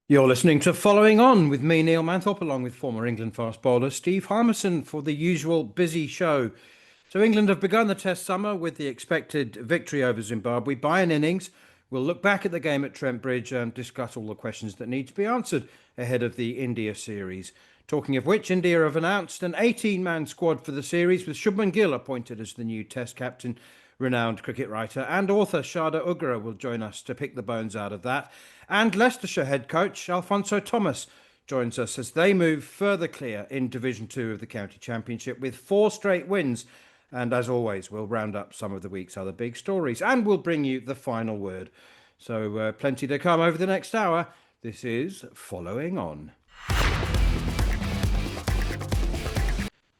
You're listening to Following On with me, Neil Manthorp, along with former England fast bowler Steve Harmison for the usual busy show. So England have begun the Test summer with the expected victory over Zimbabwe by an innings. We'll look back at the game at Trent Bridge and discuss all the questions that need to be answered ahead of the India series. Talking of which, India have announced an 18-man squad for the series, with Shubman Gill appointed as the new Test captain. Renowned cricket writer and author Sharda Ugra will join us to pick the bones out of that. And Leicestershire head coach Alfonso Thomas joins us as they move further clear in Division 2 of the County Championship with 4 straight wins. And as always, we'll round up some of the week's other big stories and we'll bring you the final word. So plenty to come over the next hour. This is Following On.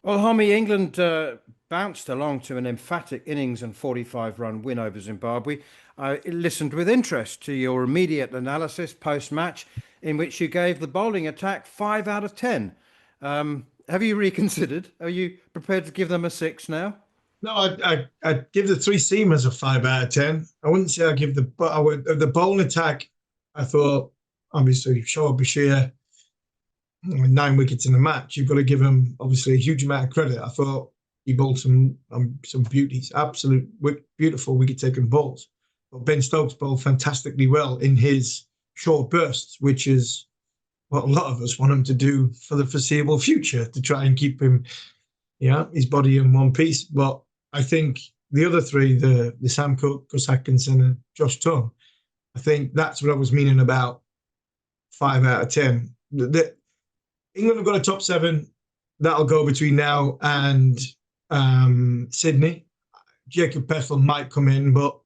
Well, Homie, England bounced along to an emphatic innings and 45-run win over Zimbabwe. I listened with interest to your immediate analysis post-match, in which you gave the bowling attack 5 out of 10. Have you reconsidered? Are you prepared to give them a 6 now? No, I'd give the three seamers a 5 out of 10. I wouldn't say I'd give the bowling attack. I thought, obviously, Shoaib Bashir, 9 wickets in the match. You've got to give him, obviously, a huge amount of credit. I thought he bowled some beauties, absolute beautiful wicket-taking balls. But Ben Stokes bowled fantastically well in his short bursts, which is what a lot of us want him to do for the foreseeable future, to try and keep him, his body in one piece. But I think the other three, the Sam Cook, Gus Atkinson, and Josh Tongue, I think that's what I was meaning about 5 out of 10. England have got a top 7. That'll go between now and Sydney. Jacob Pethel might come in, but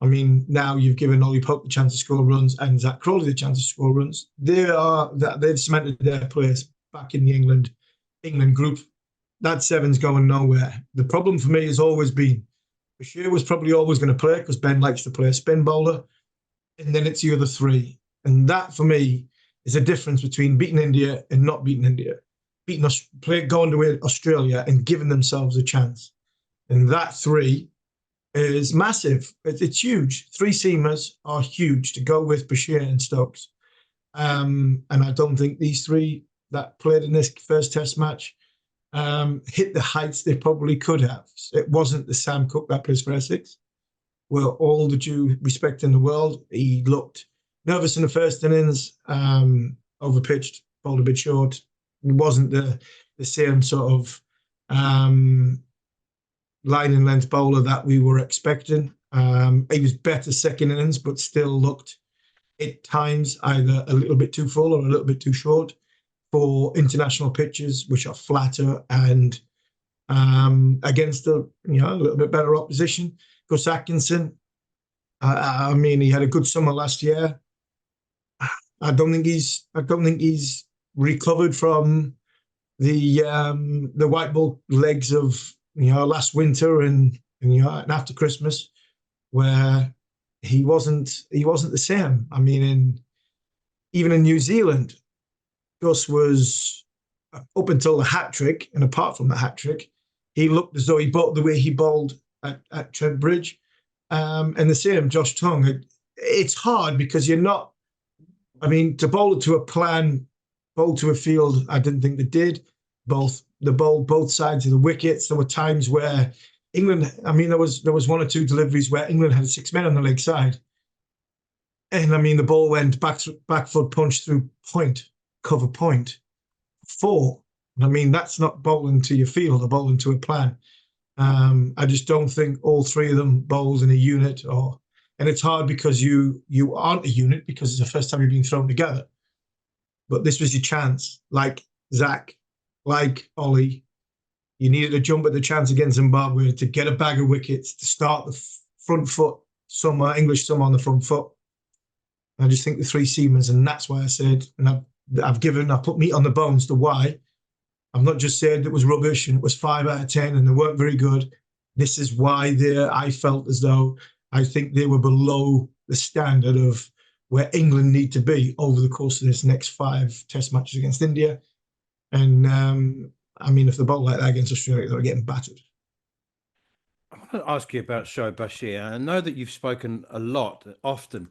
I mean, now you've given Ollie Pope the chance to score runs and Zach Crawley the chance to score runs. They've cemented their place back in the England group. That 7's going nowhere. The problem for me has always been Bashir was probably always going to play because Ben likes to play a spin bowler, and then it's the other 3, and that for me is a difference between beating India and not beating India. Going to Australia and giving themselves a chance. And that 3 is massive. It's huge. 3 seamers are huge to go with Bashir and Stokes. And I don't think these 3 that played in this first Test match hit the heights they probably could have. It wasn't the Sam Cook that plays for Essex. Well, all the due respect in the world, he looked nervous in the first innings, overpitched, bowled a bit short. It wasn't the same sort of line and length bowler that we were expecting. He was better second innings, but still looked at times either a little bit too full or a little bit too short for international pitches, which are flatter and against a little bit better opposition. Gus Atkinson, I mean, he had a good summer last year. I don't think he's recovered from the white ball legs of last winter and after Christmas, where he wasn't the same. I mean, even in New Zealand, Gus was up until the hat trick, and apart from the hat trick, he looked as though he bowled the way he bowled at Trent Bridge, and the same Josh Tongue. It's hard because you're not. I mean, to bowl to a plan, bowl to a field, I didn't think they did. Both sides of the wickets. There were times where England, I mean, there was 1 or 2 deliveries where England had 6 men on the leg side. And I mean, the ball went back foot punch through cover point, 4. I mean, that's not bowling to your field or bowling to a plan. I just don't think all 3 of them bowls in a unit, and it's hard because you aren't a unit because it's the first time you've been thrown together. But this was your chance, like Zach, like Ollie. You needed to jump at the chance against Zimbabwe to get a bag of wickets, to start the front foot, English summer on the front foot. I just think the 3 seamers, and that's why I said, and I've put meat on the bones to why. I've not just said it was rubbish and it was 5 out of 10 and they weren't very good. This is why I felt as though I think they were below the standard of where England need to be over the course of this next 5 Test matches against India. And I mean, if they bowl like that against Australia, they're getting battered. I want to ask you about Shoaib Bashir. I know that you've spoken a lot, often,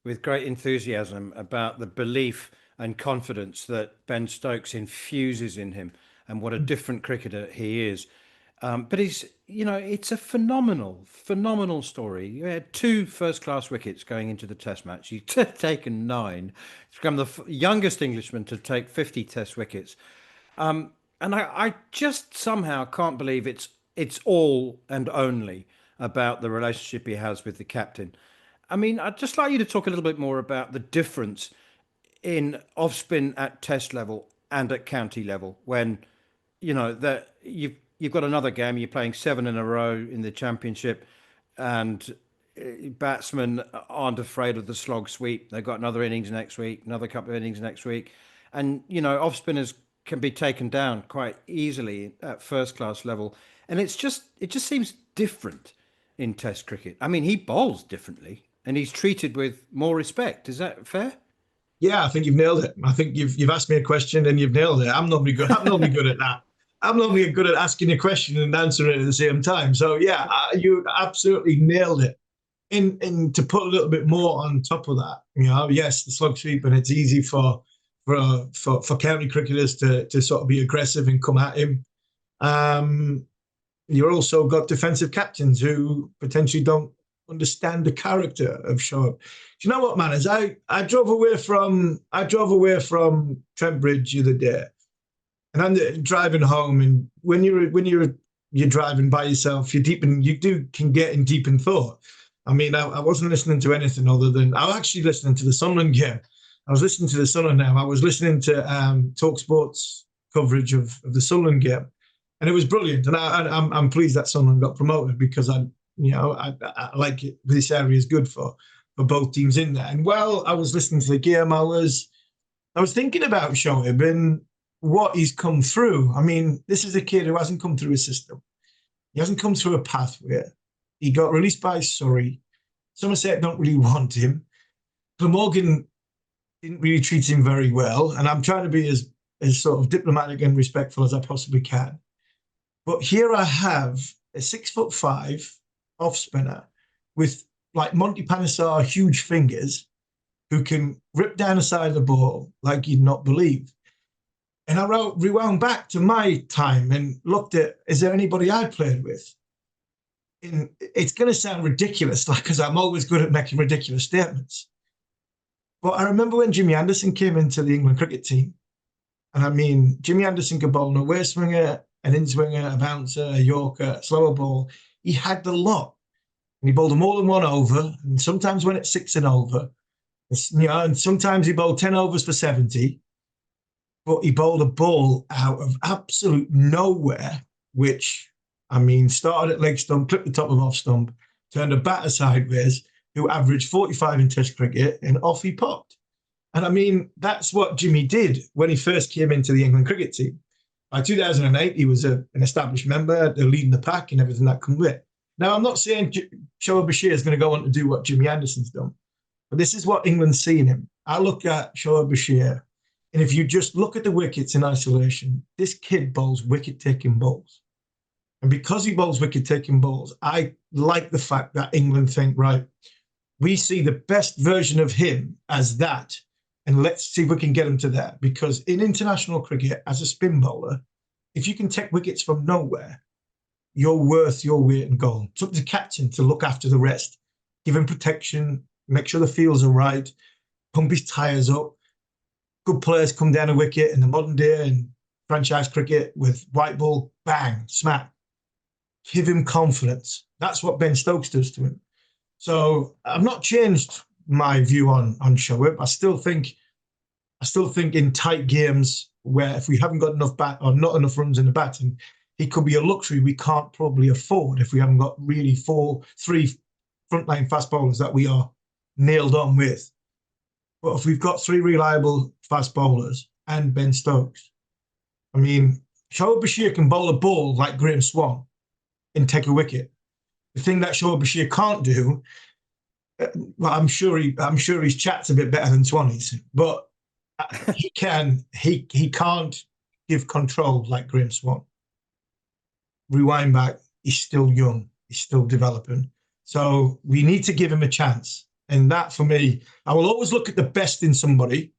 with great enthusiasm about the belief and confidence that Ben Stokes infuses in him and what a different cricketer he is. But it's a phenomenal story. You had two first-class wickets going into the Test match. He's taken 9. He's become the youngest Englishman to take 50 Test wickets. And I just somehow can't believe it's all and only about the relationship he has with the captain. I mean, I'd just like you to talk a little bit more about the difference in off spin at Test level and at county level when that you've got another game. You're playing 7 in a row in the championship, and batsmen aren't afraid of the slog sweep. They've got another innings next week, another couple of innings next week, and off spinners can be taken down quite easily at first class level. And it just seems different in Test cricket. I mean, he bowls differently, and he's treated with more respect. Is that fair? Yeah, I think you've nailed it. I think you've asked me a question and you've nailed it. I'm normally good. I'm normally good at that. I'm normally good at asking a question and answering it at the same time. So yeah, you absolutely nailed it. And to put a little bit more on top of that, yes, the slog sweep, and it's easy for county cricketers to sort of be aggressive and come at him. You've also got defensive captains who potentially don't understand the character of Shoaib. Do you know what, man? As I drove away from Trent Bridge the other day, and I'm driving home, and when you're driving by yourself, you can get in deep in thought. I mean, I wasn't listening to anything other than I was actually listening to the Sunderland game. I was listening to the Sunderland now. I was listening to talkSPORT's coverage of the Sunderland game, and it was brilliant. And I'm pleased that Sunderland got promoted because I like it. This area is good for both teams in there. And while I was listening to the game, I was thinking about Shoaib and what he's come through. I mean, this is a kid who hasn't come through a system. He hasn't come through a pathway. He got released by Surrey. Somerset don't really want him. Glamorgan didn't really treat him very well. And I'm trying to be as sort of diplomatic and respectful as I possibly can. But here I have a 6'5" off spinner with like Monty Panesar huge fingers who can rip down the side of the ball like you'd not believe. And I rewound back to my time and looked at, is there anybody I played with? And it's going to sound ridiculous, because I'm always good at making ridiculous statements. But I remember when Jimmy Anderson came into the England cricket team. And I mean, Jimmy Anderson could bowl an away swinger, an in-swinger, a bouncer, a yorker, a slower ball. He had the lot. And he bowled them all in 1 over, and sometimes went at 6 and over. And sometimes he bowled 10 overs for 70. But he bowled a ball out of absolute nowhere, which, I mean, started at leg stump, clipped the top of off stump, turned a batter sideways, who averaged 45 in Test cricket, and off he popped. And I mean, that's what Jimmy did when he first came into the England cricket team. By 2008, he was an established member, leading the pack and everything that comes with it. Now, I'm not saying Shoaib Bashir is going to go on to do what Jimmy Anderson's done, but this is what England's seen him. I look at Shoaib Bashir, and if you just look at the wickets in isolation, this kid bowls wicket-taking balls. And because he bowls wicket-taking balls, I like the fact that England think, right, we see the best version of him as that, and let's see if we can get him to that. Because in international cricket, as a spin bowler, if you can take wickets from nowhere, you're worth your weight in gold. It's up to the captain to look after the rest, give him protection, make sure the fields are right, pump his tyres up. Good players come down a wicket in the modern day and franchise cricket with white ball, bang, smack. Give him confidence. That's what Ben Stokes does to him. So I've not changed my view on Shoaib. I still think in tight games where if we haven't got enough bat or not enough runs in the batting, he could be a luxury we can't probably afford if we haven't got really 3 frontline fast bowlers that we are nailed on with. But if we've got 3 reliable fast bowlers and Ben Stokes, I mean, Shoaib Bashir can bowl a ball like Graham Swan and take a wicket. The thing that Shoaib Bashir can't do, well, I'm sure his chat's a bit better than Swanee's, but he can't give control like Graham Swan. Rewind back, he's still young, he's still developing. So we need to give him a chance. And that for me, I will always look at the best in somebody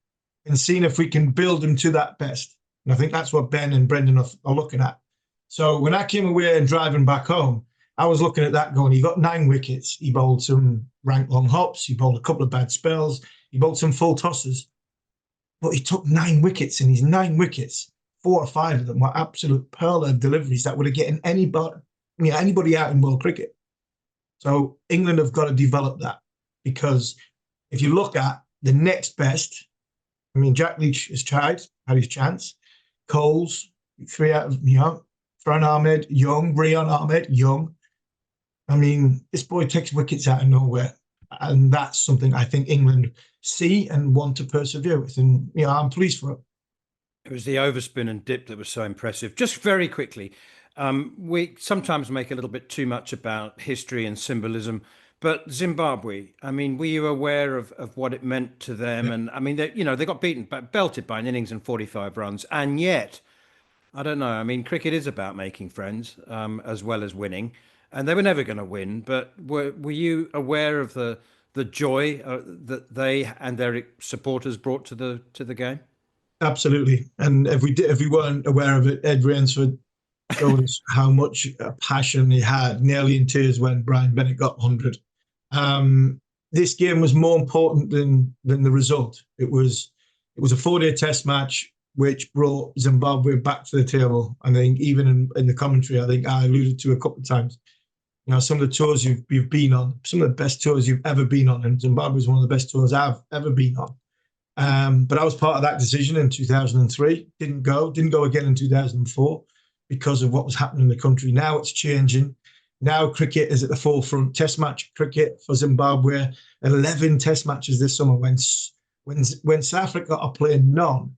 and seeing if we can build them to that best. And I think that's what Ben and Brendan are looking at. So when I came away and driving back home, I was looking at that going, he got 9 wickets. He bowled some rank long hops. He bowled a couple of bad spells. He bowled some full tosses. But he took 9 wickets, and his 9 wickets, 4 or 5 of them were absolute pearl of deliveries that would have gotten anybody out in world cricket. So England have got to develop that, because if you look at the next best, I mean, Jack Leach has had his chance. Coles, 3 out of, Farhan Ahmed, young. Rian Ahmed, young. I mean, this boy takes wickets out of nowhere. And that's something I think England see and want to persevere with. And, I'm pleased for it. It was the overspin and dip that was so impressive. Just very quickly, we sometimes make a little bit too much about history and symbolism, but Zimbabwe, I mean, were you aware of what it meant to them? Yeah. And I mean, they got belted by an innings and 45 runs. And yet, I don't know. I mean, cricket is about making friends as well as winning, and they were never going to win. But were you aware of the joy that they and their supporters brought to the game? Absolutely. And if we weren't aware of it, Ed Rainsford showed us how much passion he had, nearly in tears when Brian Bennett got 100. This game was more important than the result. It was a 4-day test match, which brought Zimbabwe back to the table. I think even in the commentary, I think I alluded to a couple of times, some of the tours you've been on, some of the best tours you've ever been on, and Zimbabwe is one of the best tours I've ever been on. But I was part of that decision in 2003. Didn't go again in 2004 because of what was happening in the country. Now it's changing. Now cricket is at the forefront. Test match cricket for Zimbabwe, 11 test matches this summer. When South Africa are playing none,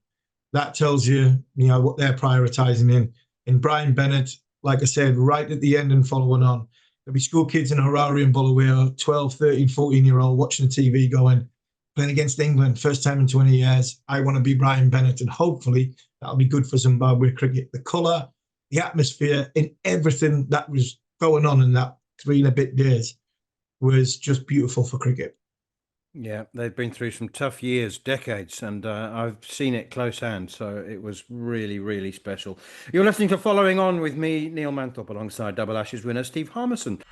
that tells you, what they're prioritising in Brian Bennett, like I said, right at the end and following on. There'll be school kids in Harare and Bulawayo, 12, 13, 14-year-old watching the TV going, playing against England, first time in 20 years. I want to be Brian Bennett, and hopefully that'll be good for Zimbabwe cricket. The colour, the atmosphere, and everything that was going on in that 3 and a bit days was just beautiful for cricket. Yeah, they've been through some tough years, decades, and I've seen it close hand, so it was really, really special. You're listening to Following On with me, Neil Manthorp, alongside Double Ashes winner Steve Harmison.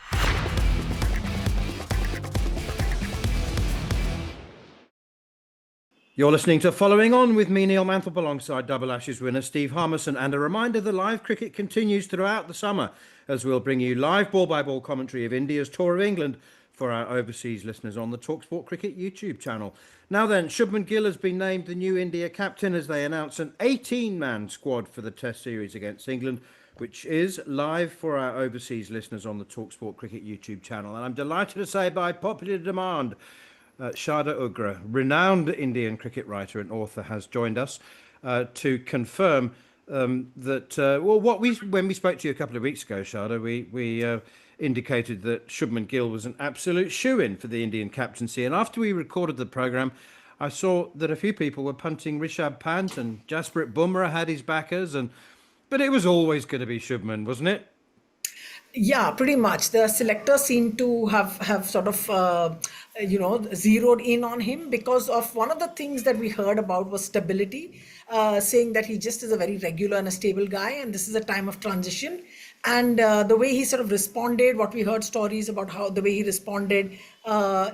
You're listening to Following On with me, Neil Manthorp, alongside Double Ashes winner Steve Harmison. And a reminder, the live cricket continues throughout the summer, as we'll bring you live ball-by-ball commentary of India's tour of England for our overseas listeners on the talkSPORT Cricket YouTube channel. Now then, Shubman Gill has been named the new India captain as they announce an 18-man squad for the Test series against England, which is live for our overseas listeners on the talkSPORT Cricket YouTube channel. And I'm delighted to say, by popular demand, Sharda Ugra, renowned Indian cricket writer and author, has joined us to confirm that when we spoke to you a couple of weeks ago, Sharda, we indicated that Shubman Gill was an absolute shoo-in for the Indian captaincy. And after we recorded the programme, I saw that a few people were punting Rishabh Pant, and Jasprit Bumrah had his backers, but it was always going to be Shubman, wasn't it? Yeah, pretty much. The selectors seem to have sort of, zeroed in on him because of one of the things that we heard about was stability, saying that he just is a very regular and a stable guy, and this is a time of transition. And the way he sort of responded, what we heard stories about how the way he responded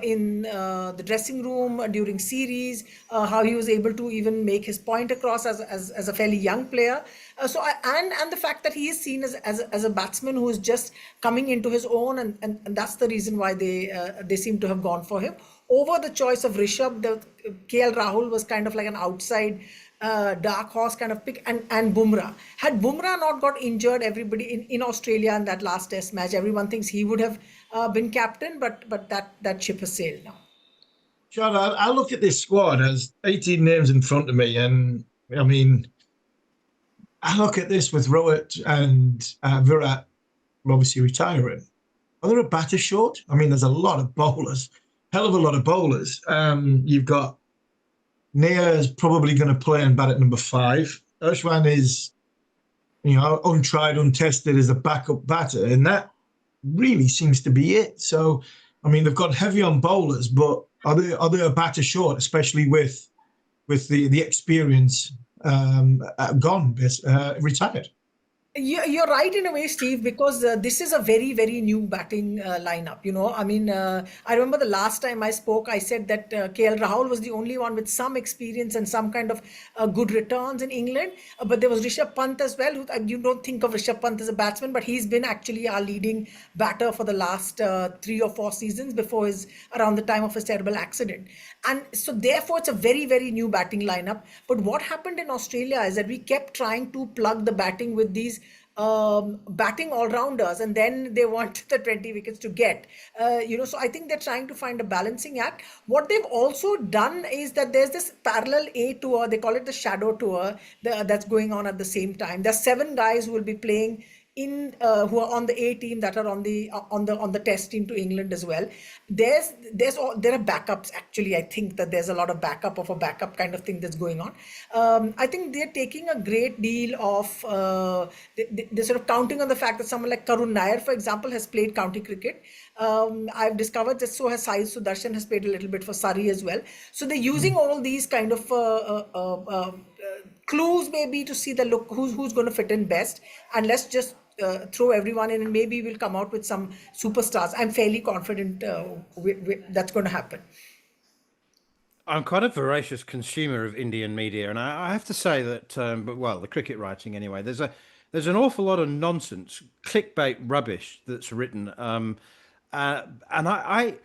in the dressing room during series, how he was able to even make his point across as a fairly young player. And the fact that he is seen as a batsman who is just coming into his own, and that's the reason why they seem to have gone for him. Over the choice of Rishabh, the KL Rahul was kind of like an outside dark horse kind of pick, and Bumrah. Had Bumrah not got injured, everybody in Australia in that last test match, everyone thinks he would have been captain, but that ship has sailed now. Sharda, I look at this squad as 18 names in front of me, and I mean, I look at this with Rohit and Virat obviously retiring. Are there a batter short? I mean, there's a lot of bowlers, hell of a lot of bowlers. You've got Nia is probably going to play and bat at number 5. Ashwan is, untried, untested as a backup batter, and that really seems to be it. So, I mean, they've gone heavy on bowlers, but are they a batter short, especially with the experience gone, retired? You're right in a way, Steve, because this is a very, very new batting lineup. I mean, I remember the last time I spoke, I said that KL Rahul was the only one with some experience and some kind of good returns in England. But there was Rishabh Pant as well. You don't think of Rishabh Pant as a batsman, but he's been actually our leading batter for the last 3 or 4 seasons before around the time of his terrible accident. And so, therefore, it's a very, very new batting lineup. But what happened in Australia is that we kept trying to plug the batting with these batting all-rounders, and then they want the 20 wickets to get. So I think they're trying to find a balancing act. What they've also done is that there's this parallel A tour, they call it the shadow tour, that's going on at the same time. There's 7 guys who will be playing who are on the A team that are on the test team to England as well. There are backups actually. I think that there's a lot of backup of a backup kind of thing that's going on. I think they're taking a great deal of they're sort of counting on the fact that someone like Karun Nair, for example, has played county cricket. I've discovered that so has Sai Sudarshan, has played a little bit for Surrey as well. So they're using all these kind of clues maybe to see the look who's going to fit in best, and let's just throw everyone in and maybe we'll come out with some superstars. I'm fairly confident that's going to happen. I'm quite a voracious consumer of Indian media, and I have to say that, the cricket writing anyway. There's an awful lot of nonsense, clickbait rubbish that's written, and I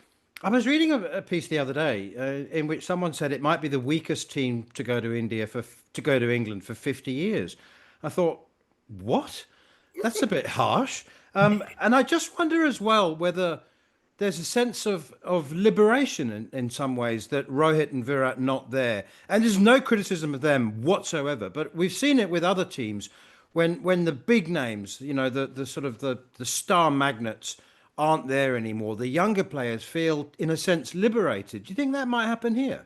was reading a piece the other day in which someone said it might be the weakest team to go to England for 50 years. I thought, what? That's a bit harsh. And I just wonder as well whether there's a sense of liberation in some ways that Rohit and Virat not there. And there's no criticism of them whatsoever. But we've seen it with other teams when the big names, the sort of the star magnets aren't there anymore. The younger players feel, in a sense, liberated. Do you think that might happen here?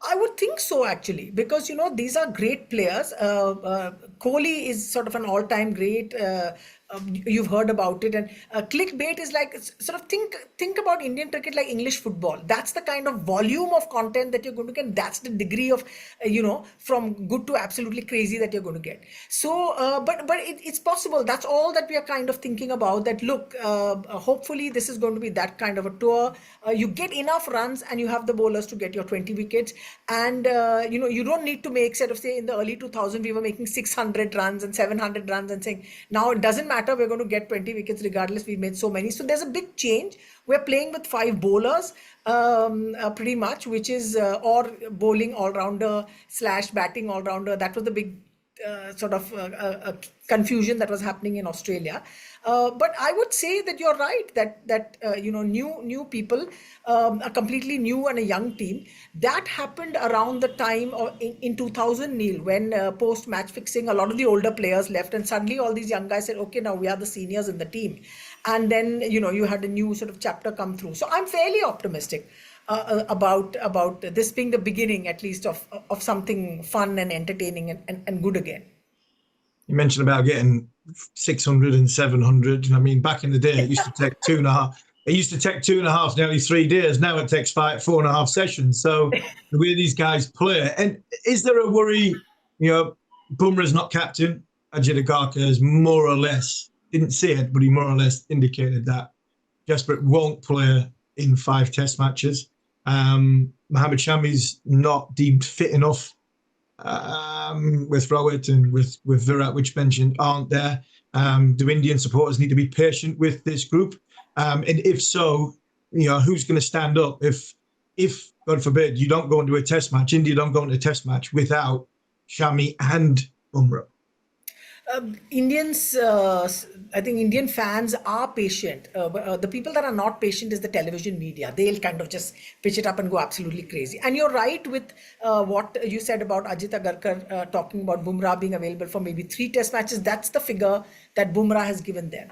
I would think so actually, because these are great players. Kohli is sort of an all-time great. You've heard about it, and clickbait is like sort of think about Indian cricket like English football. That's the kind of volume of content that you're going to get. That's the degree of from good to absolutely crazy that you're going to get. So, but it's possible. That's all that we are kind of thinking about. That look, hopefully this is going to be that kind of a tour. You get enough runs, and you have the bowlers to get your 20 wickets, and you don't need to make say in the early 2000s we were making 600 runs and 700 runs and saying now it doesn't matter, we're going to get 20 wickets regardless, we've made so many. So there's a big change. We're playing with 5 bowlers pretty much, which is or bowling all-rounder / batting all-rounder. That was the big sort of confusion that was happening in Australia. But I would say that you're right that new people, a completely new and a young team, that happened around the time in 2000, Neil, when post match fixing, a lot of the older players left, and suddenly all these young guys said, okay, now we are the seniors in the team, and then you had a new sort of chapter come through. So I'm fairly optimistic about this being the beginning, at least, of something fun and entertaining and good again. You mentioned about getting 600 and 700. I mean, back in the day, it used to take 2.5. It used to take 2.5, nearly 3 days. Now it takes 4.5 sessions. So the way these guys play, and is there a worry? Bumrah's not captain. Ajit Agarkar has more or less, didn't say it, but he more or less indicated that Jasprit won't play in 5 test matches. Mohammad Shami's not deemed fit enough. With Rohit and with Virat, which mentioned, aren't there. Do Indian supporters need to be patient with this group? And if so, who's going to stand up if God forbid you don't go into a test match, India don't go into a test match without Shami and Bumrah? Indians, I think Indian fans are patient. The people that are not patient is the television media. They'll kind of just pitch it up and go absolutely crazy. And you're right with what you said about Ajit Agarkar talking about Bumrah being available for maybe 3 test matches. That's the figure that Bumrah has given them.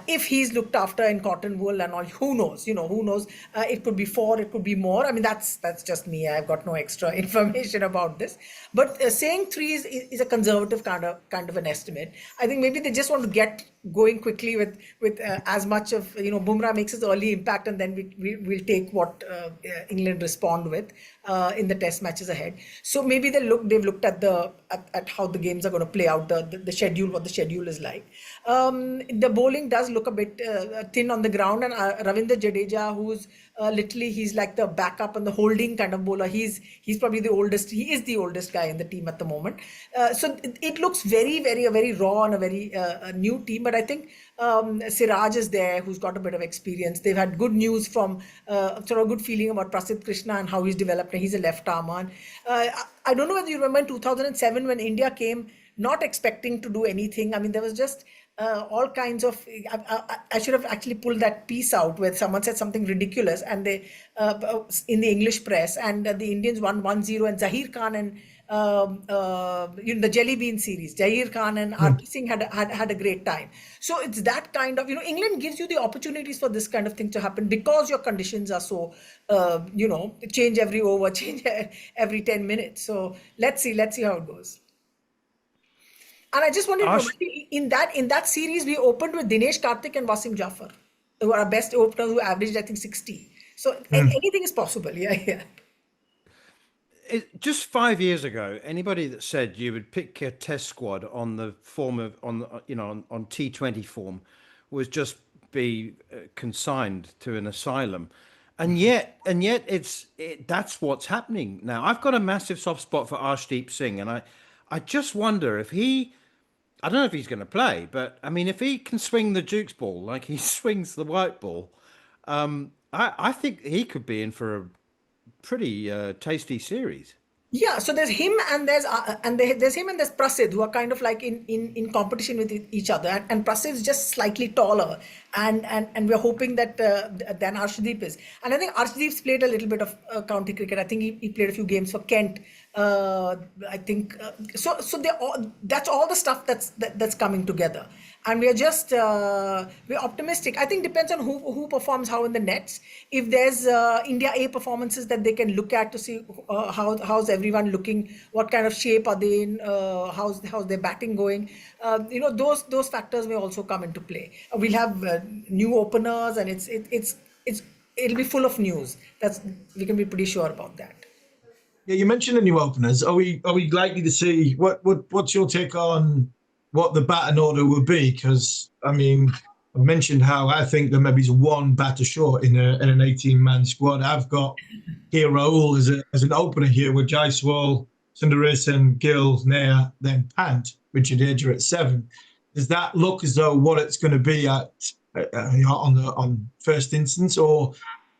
If he's looked after in cotton wool and all, who knows? Who knows? It could be 4, it could be more. I mean, that's just me. I've got no extra information about this. But saying 3 is a conservative kind of an estimate. I think maybe they just want to get going quickly with as much of, Bumrah makes his early impact, and then we'll take what England respond with in the test matches ahead. So maybe they've looked at at how the games are going to play out, the schedule, what the schedule is like. The bowling does look a bit thin on the ground, and Ravindra Jadeja, who's literally, he's like the backup and the holding kind of bowler. He's probably the oldest. He is the oldest guy in the team at the moment. So it looks very, very raw and a very new team. But I think Siraj is there, who's got a bit of experience. They've had good news from sort of good feeling about Prasidh Krishna and how he's developed. He's a left arm. I don't know whether you remember in 2007 when India came not expecting to do anything. I mean, there was just all kinds of. I should have actually pulled that piece out where someone said something ridiculous, and they in the English press, and the Indians won 1-0, and Zahir Khan and the Jelly Bean series, Zahir Khan and RP Singh had a great time. So it's that kind of, England gives you the opportunities for this kind of thing to happen because your conditions are so change every over, change every 10 minutes. So let's see how it goes. And I just wanted to remind you, in that series, we opened with Dinesh Karthik and Wasim Jafar, who are our best openers, who averaged, I think, 60. So anything is possible. Yeah. Just 5 years ago, anybody that said you would pick a test squad on the form of on T20 form was just be consigned to an asylum. And yet that's what's happening now. I've got a massive soft spot for Arshdeep Singh, and I just wonder if I don't know if he's going to play, but I mean, if he can swing the Duke's ball like he swings the white ball, I think he could be in for a pretty tasty series. Yeah, so there's him and there's him and there's Prasidh, who are kind of like in competition with each other, and Prasidh is just slightly taller, and we're hoping that than Arshdeep is. And I think Arshdeep's played a little bit of county cricket. I think he played a few games for Kent. I think so. That's all the stuff that's coming together, and we're just we're optimistic. I think depends on who performs how in the nets. If there's India A performances that they can look at to see how's everyone looking, what kind of shape are they in, how's their batting going, those factors may also come into play. We'll have new openers, and it'll be full of news. We can be pretty sure about that. Yeah, you mentioned the new openers. Are we likely to see what's your take on what the batting order will be? Because I mean, I mentioned how I think there maybe is one batter short in an 18-man squad. I've got here Rahul as an opener here with Jaiswal, Sundaresan, Gill, Nair, then Pant, Richard Ajer at 7. Does that look as though what it's going to be at on first instance, or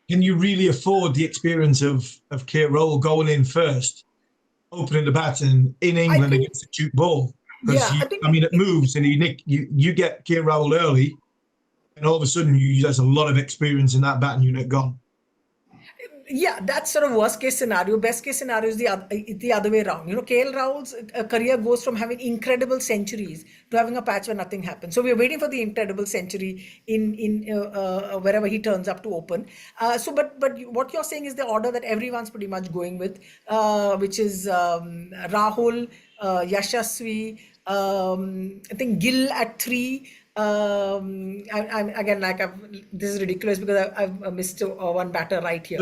can you really afford the experience of Keir Rahul going in first, opening the baton in England against the Duke ball? Because it moves, and you get Keir Rahul early, and all of a sudden there's a lot of experience in that batting unit gone. Yeah, that's sort of worst case scenario. Best case scenario is the other way around. KL Rahul's career goes from having incredible centuries to having a patch where nothing happens. So we're waiting for the incredible century in wherever he turns up to open. But what you're saying is the order that everyone's pretty much going with, which is Rahul, Yashasvi, I think Gill at 3. I'm again, this is ridiculous because I've missed one batter right here.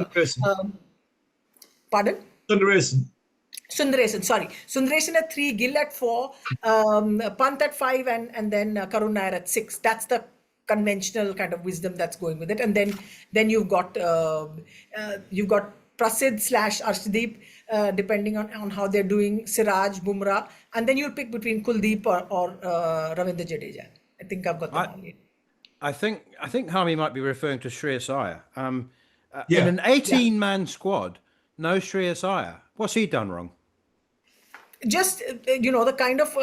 Pardon? Sundaresan, sorry. Sundaresan at 3, Gill at 4, Pant at 5, and then Karun Nair at 6. That's the conventional kind of wisdom that's going with it. And then you've got Prasidh / Arshdeep, depending on how they're doing, Siraj, Bumrah, and then you'll pick between Kuldeep or Ravindra Jadeja. I think I've got them all. I think Harmy might be referring to Shreyas Iyer. In an 18-man squad, no Shreyas Iyer. What's he done wrong? Just the kind of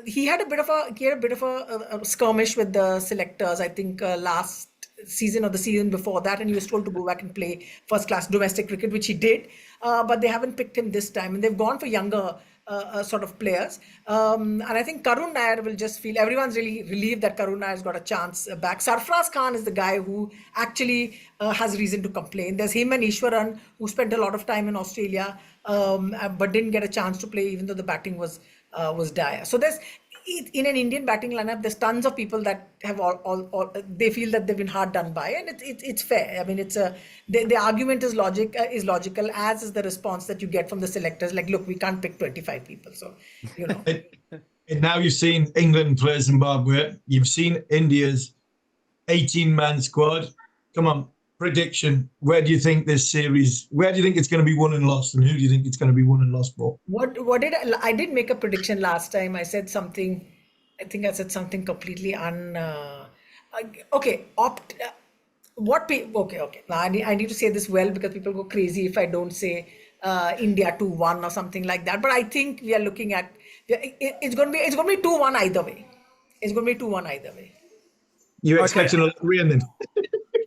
he had a bit of a skirmish with the selectors. I think last season or the season before that, and he was told to go back and play first-class domestic cricket, which he did. But they haven't picked him this time, and they've gone for younger sort of players. And I think Karun Nair will just feel, everyone's really relieved that Karun Nair's got a chance back. Sarfraz Khan is the guy who actually has reason to complain. There's him and Ishwaran, who spent a lot of time in Australia, but didn't get a chance to play, even though the batting was dire. So in an Indian batting lineup, there's tons of people that have all they feel that they've been hard done by, and it's fair. I mean, the argument is logical, as is the response that you get from the selectors. Like, look, we can't pick 25 people, so you know. And now you've seen England play Zimbabwe. You've seen India's 18-man squad. Come on, prediction. Where do you think this series? Where do you think it's going to be won and lost, and who do you think it's going to be won and lost for? What did I did make a prediction last time. I said something. I think I said something completely okay. Okay. Now I need to say this well, because people go crazy if I don't say India 2-1 or something like that. But I think we are looking at it's going to be 2-1 either way. It's going to be 2-1 either way. You're expecting a lot of rain then?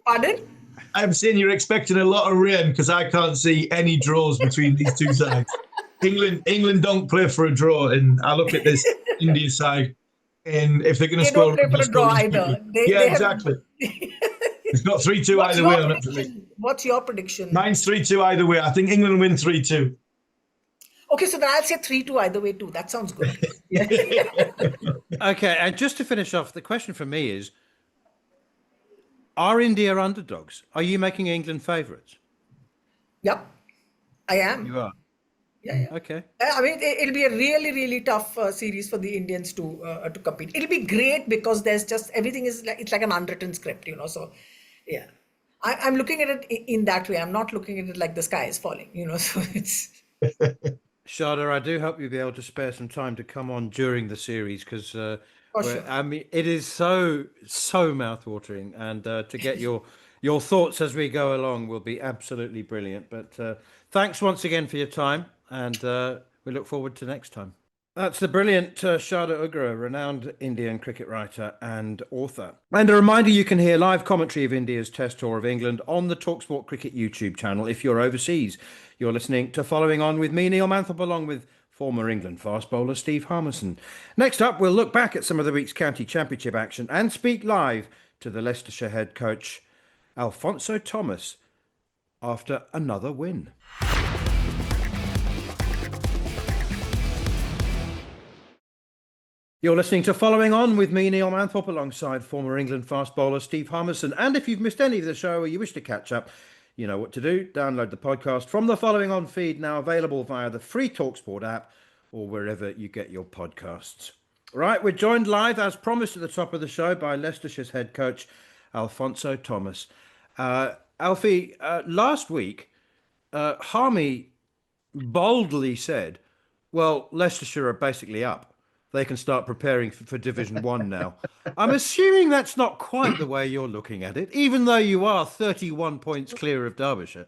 Pardon? I'm saying you're expecting a lot of rain, because I can't see any draws between these two sides. England don't play for a draw, and I look at this India side, and if they're going to score, they don't play for a draw either. Exactly. It's not 3-2 either way on it for me. What's your prediction? Mine's 3-2 either way. I think England win 3-2. Okay, so then I'll say 3-2 either way too. That sounds good. Okay, and just to finish off, the question for me is, are India underdogs? Are you making England favourites? Yep, I am. You are? Yeah. Okay. I mean, it'll be a really, really tough series for the Indians to compete. It'll be great because there's just everything is like, it's like an unwritten script, you know. So, yeah, I'm looking at it in that way. I'm not looking at it like the sky is falling, you know. So it's. Sharda, I do hope you'll be able to spare some time to come on during the series, because Sure. I mean, it is so mouthwatering, and to get your thoughts as we go along will be absolutely brilliant. But thanks once again for your time, and we look forward to next time. That's the brilliant Sharda Ugra, renowned Indian cricket writer and author. And a reminder, you can hear live commentary of India's Test Tour of England on the talkSPORT Cricket YouTube channel if you're overseas. You're listening to Following On with me, Neil Manthorp, along with former England fast bowler Steve Harmison. Next up, we'll look back at some of the week's county championship action and speak live to the Leicestershire head coach Alfonso Thomas after another win. You're listening to Following On with me, Neil Manthorp, alongside former England fast bowler Steve Harmison. And if you've missed any of the show or you wish to catch up, you know what to do. Download the podcast from the Following On feed, now available via the free talkSPORT app or wherever you get your podcasts. Right, we're joined live, as promised at the top of the show, by Leicestershire's head coach, Alfonso Thomas. Alfie, last week, Harmy boldly said, well, Leicestershire are basically up. They can start preparing for Division 1 now. I'm assuming that's not quite the way you're looking at it, even though you are 31 points clear of Derbyshire.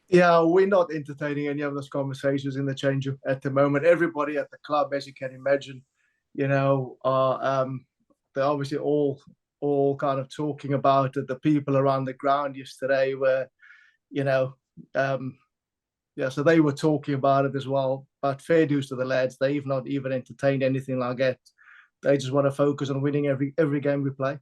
Yeah, we're not entertaining any of those conversations in the change room at the moment. Everybody at the club, as you can imagine, you know, they're obviously all kind of talking about it. The people around the ground yesterday were, you know, so they were talking about it as well. But fair dues to the lads, they've not even entertained anything like that. They just want to focus on winning every game we play.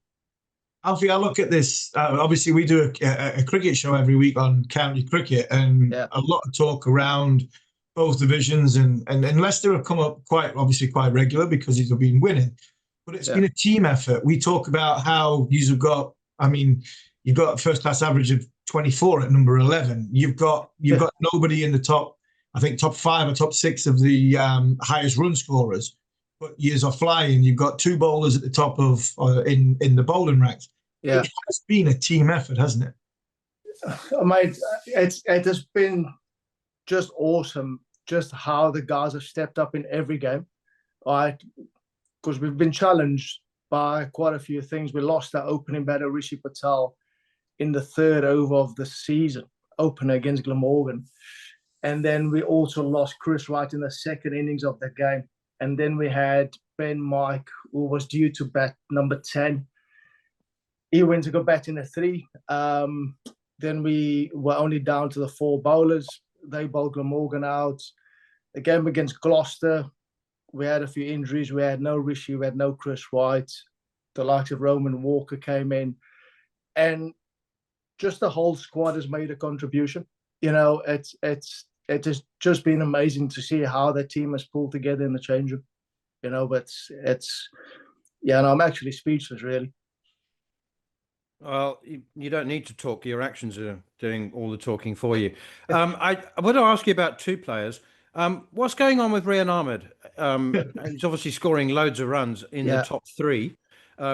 Alfie, I look at this. Obviously, we do a cricket show every week on county cricket, and a lot of talk around both divisions. And Leicester have come up quite regular because they've been winning. But it's been a team effort. We talk about how you've got a first class average of 24 at number 11. You've got nobody in the top 5 or top 6 of the highest run scorers. But years are flying. You've got 2 bowlers at the top of in the bowling ranks. Yeah. It has been a team effort, hasn't it? Mate, it has been just awesome, just how the guys have stepped up in every game. Right? Because we've been challenged by quite a few things. We lost our opening batter, Rishi Patel, in the 3rd over of the season, opener against Glamorgan. And then we also lost Chris Wright in the 2nd innings of the game. And then we had Ben Mike, who was due to bat number 10. He went to go bat in the 3. Then we were only down to the 4 bowlers. They bowled Glamorgan out. The game against Gloucester, we had a few injuries. We had no Rishi, we had no Chris White. The likes of Roman Walker came in. And just the whole squad has made a contribution. You know, it has just been amazing to see how the team has pulled together in the change room. But it's yeah, and I'm actually speechless, really. Well, you don't need to talk. Your actions are doing all the talking for you. I want to ask you about two players. What's going on with Rian Ahmed? He's obviously scoring loads of runs in the Yeah. top three,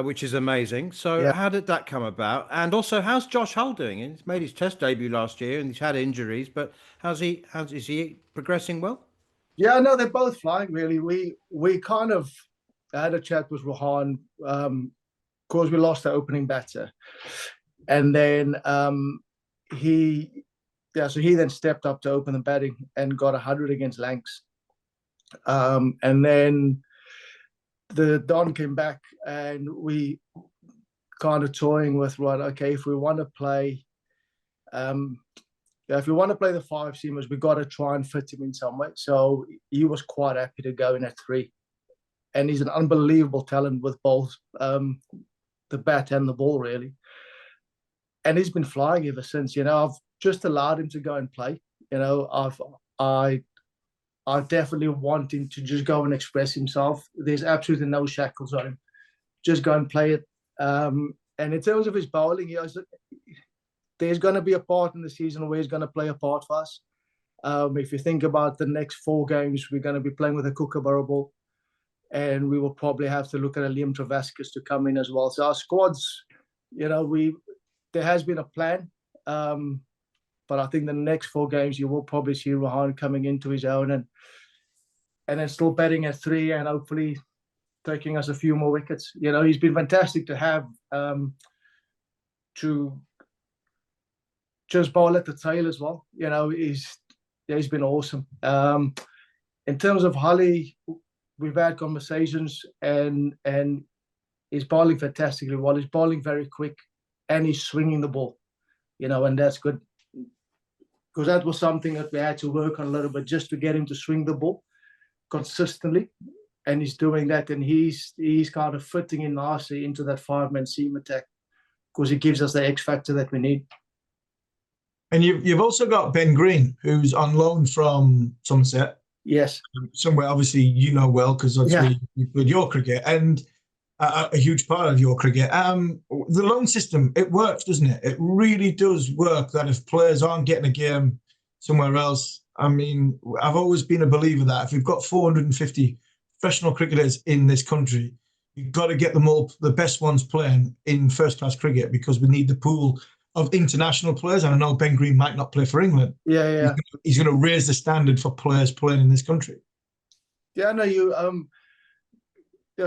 which is amazing. So Yeah. how did that come about? And also, how's Josh Hull doing? He's made his Test debut last year and he's had injuries, but is he progressing well? Yeah, no, they're both flying, really. We kind of had a chat with Rohan, because we lost the opening batter. And then so he then stepped up to open the batting and got 100 against Lancs. And then the Don came back and we kind of toying with, right, okay, if we want to play the five seamers, we've got to try and fit him in some way. So he was quite happy to go in at 3. And he's an unbelievable talent with both the bat and the ball, really. And he's been flying ever since. I've just allowed him to go and play. I definitely want him to just go and express himself. There's absolutely no shackles on him. Just go and play it. And in terms of his bowling, there's going to be a part in the season where he's going to play a part for us. If you think about the next 4 games, we're going to be playing with a Kookaburra ball. And we will probably have to look at a Liam Travascus to come in as well. So our squads, there has been a plan. But I think the next 4 games, you will probably see Rohan coming into his own and then still batting at 3 and hopefully taking us a few more wickets. He's been fantastic to have to just bowl at the tail as well. He's been awesome. In terms of Holly, we've had conversations and he's bowling fantastically well. He's bowling very quick and he's swinging the ball, and that's good. Because that was something that we had to work on a little bit just to get him to swing the ball consistently. And he's doing that, and he's kind of fitting in nicely into that 5-man seam attack because he gives us the X factor that we need. And you've also got Ben Green, who's on loan from Somerset. Yes. Somewhere, obviously, well, because that's where you played your cricket, and a huge part of your cricket. The loan system, it works, doesn't it? It really does work that if players aren't getting a game somewhere else, I've always been a believer that if we've got 450 professional cricketers in this country, you've got to get them all, the best ones playing in first-class cricket, because we need the pool of international players. And I know Ben Green might not play for England. Yeah. He's going to raise the standard for players playing in this country. Yeah, no,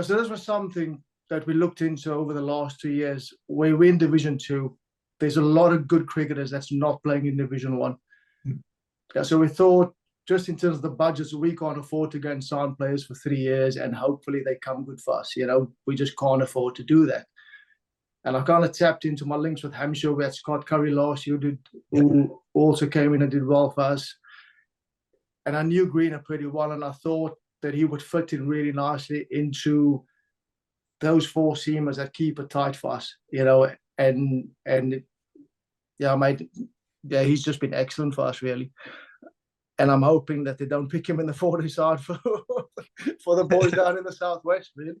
so this was something that we looked into over the last 2 years. Where we're in Division 2, there's a lot of good cricketers that's not playing in Division 1. Yeah, so we thought, just in terms of the budgets, we can't afford to go and sign players for 3 years and hopefully they come good for us. We just can't afford to do that. And I kind of tapped into my links with Hampshire. We had Scott Curry last year, who also came in and did well for us. And I knew Greener pretty well, and I thought that he would fit in really nicely into those 4 seamers that keep it tight for us, he's just been excellent for us, really. And I'm hoping that they don't pick him in the 40 side for the boys down in the southwest, really.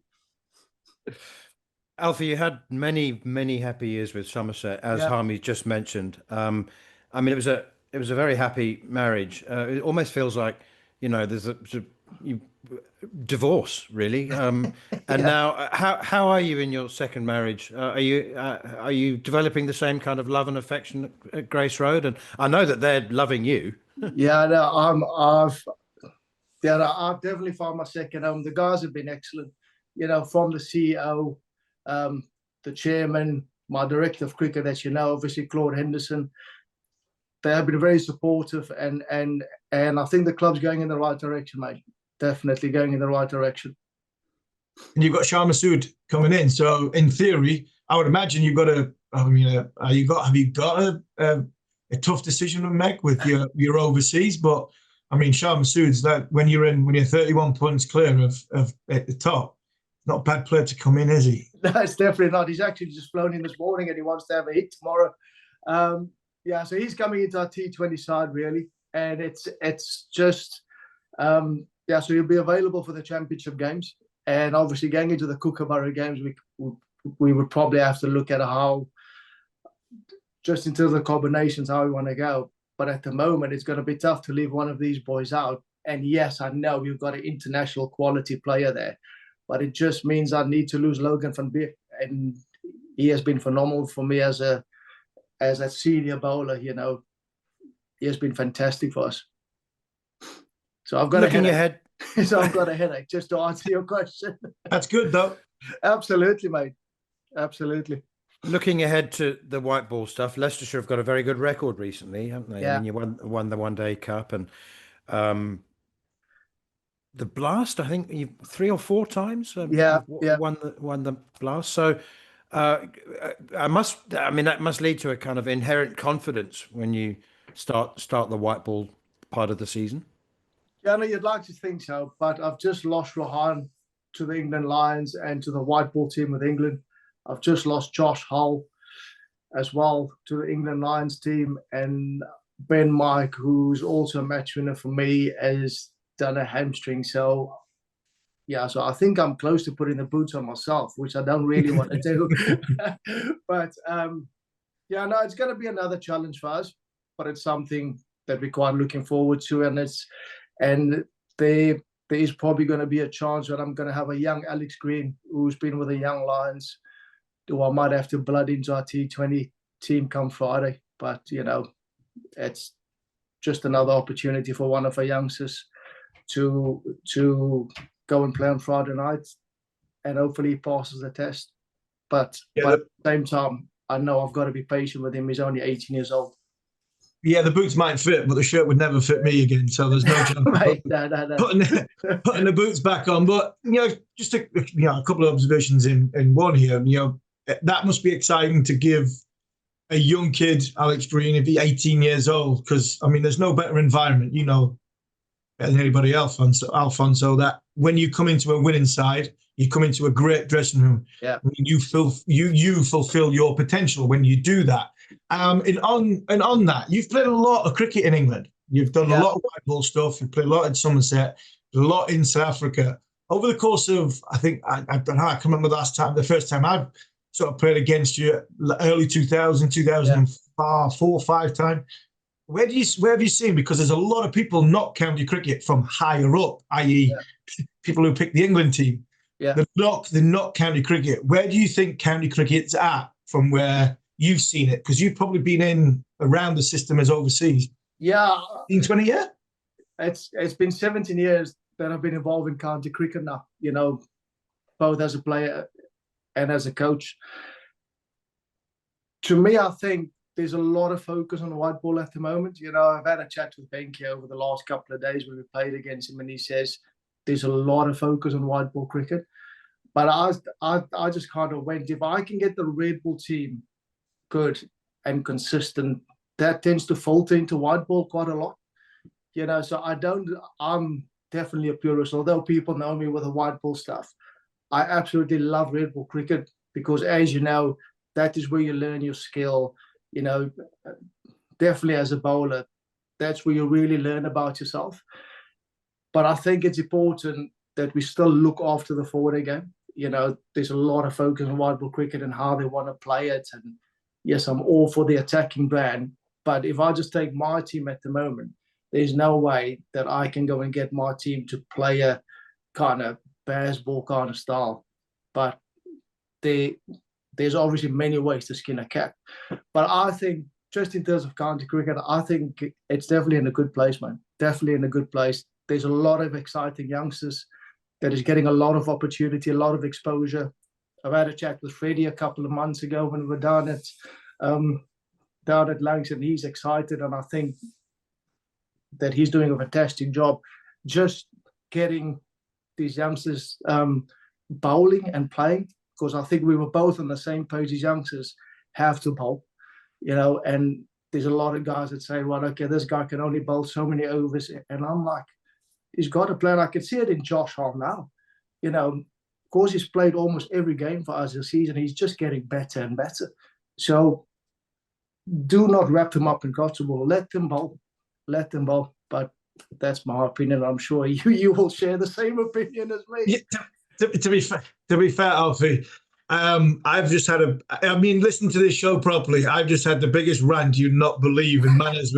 Alfie, you had many, many happy years with Somerset, as Harmy just mentioned. It was a very happy marriage. It almost feels like, there's a divorce, really. And now, how are you in your second marriage? Are you developing the same kind of love and affection at Grace Road? And I know that they're loving you. I've definitely found my second home. The guys have been excellent. From the CEO, the chairman, my director of cricket, as obviously Claude Henderson. They have been very supportive, and I think the club's going in the right direction, mate. Definitely going in the right direction. And you've got Shah Massoud coming in, so in theory, I would imagine you've got have you got a tough decision to make with your overseas? But Shah Massoud's that when you're 31 points clear of at the top, not a bad player to come in, is he? No, it's definitely not. He's actually just flown in this morning and he wants to have a hit tomorrow. So he's coming into our T20 side, really. And it's just, so he'll be available for the championship games. And obviously going into the Kookaburra games, we would probably have to look at how, just into the combinations, how we want to go. But at the moment, it's going to be tough to leave one of these boys out. And yes, I know we've got an international quality player there, but it just means I need to lose Logan van Beek. And he has been phenomenal for me as a senior bowler. You know, he has been fantastic for us. So I've got Looking ahead. So I've got a headache, just to answer your question. That's good, though. Absolutely, mate. Absolutely. Looking ahead to the white ball stuff, Leicestershire have got a very good record recently, haven't they? Yeah. I mean, you won the One Day Cup, and the Blast, I think you 3 or 4 times. Won the Blast. So that must lead to a kind of inherent confidence when you start the white ball part of the season. Yeah, no, you'd like to think so, but I've just lost Rohan to the England Lions and to the white ball team with England. I've just lost Josh Hull as well to the England Lions team, and Ben Mike, who's also a match winner for me, has done a hamstring. So yeah, so I think I'm close to putting the boots on myself, which I don't really want to do. But yeah, no, it's going to be another challenge for us, but it's something that we're quite looking forward to, and there is probably going to be a chance that I'm going to have a young Alex Green, who's been with the Young Lions, who I might have to blood into our T20 team come Friday. But, you know, it's just another opportunity for one of our youngsters to go and play on Friday night, and hopefully he passes the test. But at the same time, I know I've got to be patient with him. He's only 18 years old. Yeah, the boots might fit, but the shirt would never fit me again. So there's no chance Mate, putting the boots back on. But, you know, just a couple of observations in one here. You know, that must be exciting to give a young kid, Alex Green, if he's 18 years old, because, I mean, there's no better environment, you know, better than anybody else, Alfonso, that when you come into a winning side, you come into a great dressing room. Yeah. You fulfill your potential when you do that. And on that, you've played a lot of cricket in England. You've done a lot of white ball stuff. You've played a lot in Somerset, a lot in South Africa. Over the course of, I think, I don't know, I can remember the first time I've sort of played against you, early 2004, 5 time. Where have you seen? Because there's a lot of people not county cricket from higher up, i.e., people who pick the England team. Yeah. They're not county cricket. Where do you think county cricket's at from where you've seen it? Because you've probably been around the system as overseas. Yeah. 20 years? It's been 17 years that I've been involved in county cricket now, you know, both as a player and as a coach. To me, I think there's a lot of focus on white ball at the moment. You know, I've had a chat with Benke over the last couple of days when we played against him, and he says there's a lot of focus on white ball cricket. But I just kind of went, if I can get the red ball team good and consistent, that tends to filter into white ball quite a lot. You know, so I'm definitely a purist, although people know me with the white ball stuff. I absolutely love red ball cricket because, as you know, that is where you learn your skill. You know, definitely as a bowler, that's where you really learn about yourself. But I think it's important that we still look after the forward game. You know, there's a lot of focus on white ball cricket and how they want to play it. And yes, I'm all for the attacking brand. But if I just take my team at the moment, there's no way that I can go and get my team to play a kind of baseball kind of style. But there's obviously many ways to skin a cat. But I think just in terms of county cricket, I think it's definitely in a good place, man. Definitely in a good place. There's a lot of exciting youngsters that is getting a lot of opportunity, a lot of exposure. I've had a chat with Freddie a couple of months ago when we were down at Langs, and he's excited. And I think that he's doing a fantastic job just getting these youngsters bowling and playing, because I think we were both on the same page. These youngsters have to bowl, you know, and there's a lot of guys that say, well, okay, this guy can only bowl so many overs. And I'm like, he's got to play. And I can see it in Josh Hull now. You know, of course, he's played almost every game for us this season. He's just getting better and better. So do not wrap him up in cotton wool. Let them bowl. Let them bowl. But that's my opinion. I'm sure you will share the same opinion as me. To be fair, Alfie, I've just had listen to this show properly. I've just had the biggest rant you'd not believe, and Manners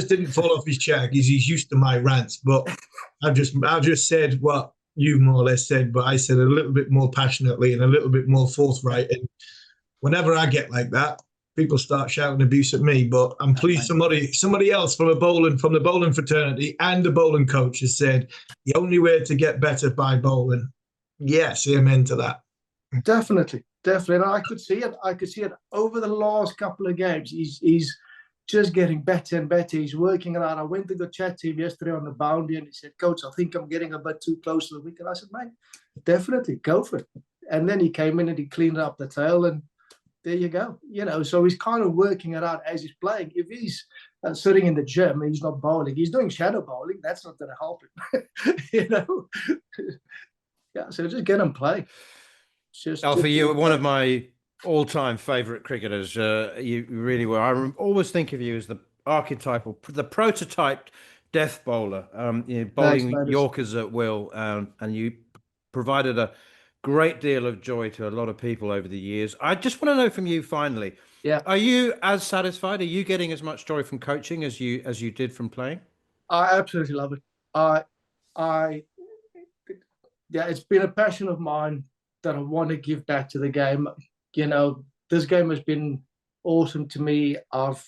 didn't fall off his chair because he's used to my rants. But I've just said what you've more or less said, but I said a little bit more passionately and a little bit more forthright. And whenever I get like that, people start shouting abuse at me. But I'm pleased somebody else from the bowling fraternity and the bowling coach has said the only way to get better by bowling. Yes, amen to that. Definitely. And I could see it over the last couple of games. He's just getting better and better. He's working it out. I went to go chat to him yesterday on the boundary, and he said, "Coach, I think I'm getting a bit too close to the wicket." I said, "Mate, definitely go for it." And then he came in and he cleaned up the tail, and there you go. So he's kind of working it out as he's playing. If he's sitting in the gym and he's not bowling, he's doing shadow bowling. That's not going to help him. Yeah. So just get him play. Alfie, you were one of my all-time favourite cricketers. You really were. I always think of you as the archetypal, the prototyped death bowler. Bowling Yorkers at will, and you provided a great deal of joy to a lot of people over the years. I just want to know from you finally. Yeah. Are you as satisfied? Are you getting as much joy from coaching as you did from playing? I absolutely love it. Yeah, it's been a passion of mine that I want to give back to the game. This game has been awesome to me. I've